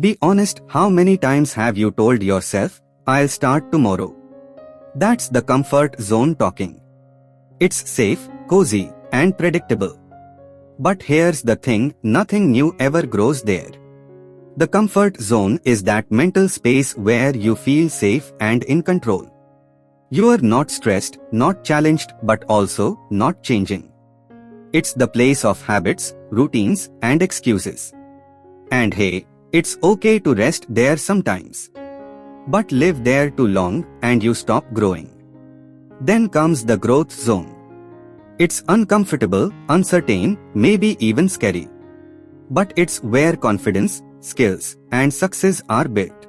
Be honest, how many times have you told yourself, I'll start tomorrow? That's the comfort zone talking. It's safe, cozy, and predictable. But here's the thing, nothing new ever grows there. The comfort zone is that mental space where you feel safe and in control. You are not stressed, not challenged, but also not changing. It's the place of habits, routines, and excuses. And hey, it's okay to rest there sometimes. But live there too long and you stop growing. Then comes the growth zone. It's uncomfortable, uncertain, maybe even scary. But it's where confidence, skills, and success are built.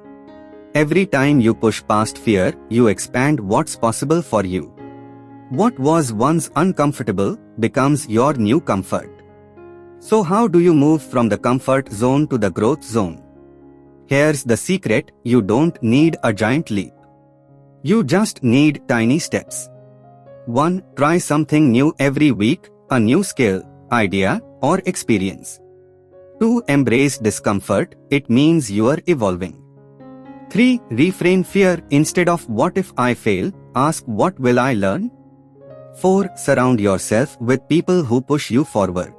Every time you push past fear, you expand what's possible for you. What was once uncomfortable becomes your new comfort. So how do you move from the comfort zone to the growth zone? Here's the secret, you don't need a giant leap. You just need tiny steps. 1. Try something new every week, a new skill, idea, or experience. 2. Embrace discomfort, it means you are evolving. 3. Reframe fear, instead of what if I fail, ask what will I learn? 4. Surround yourself with people who push you forward.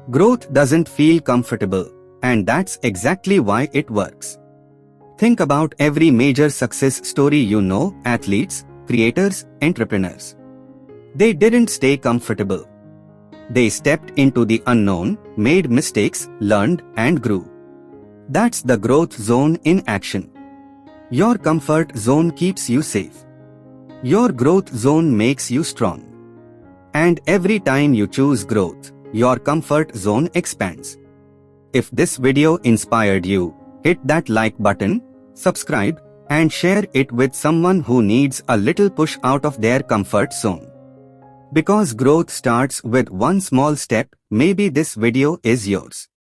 Growth doesn't feel comfortable, and that's exactly why it works. Think about every major success story you know, athletes, creators, entrepreneurs. They didn't stay comfortable. They stepped into the unknown, made mistakes, learned, and grew. That's the growth zone in action. Your comfort zone keeps you safe. Your growth zone makes you strong. And every time you choose growth, your comfort zone expands. If this video inspired you, hit that like button, subscribe, and share it with someone who needs a little push out of their comfort zone. Because growth starts with one small step, maybe this video is yours.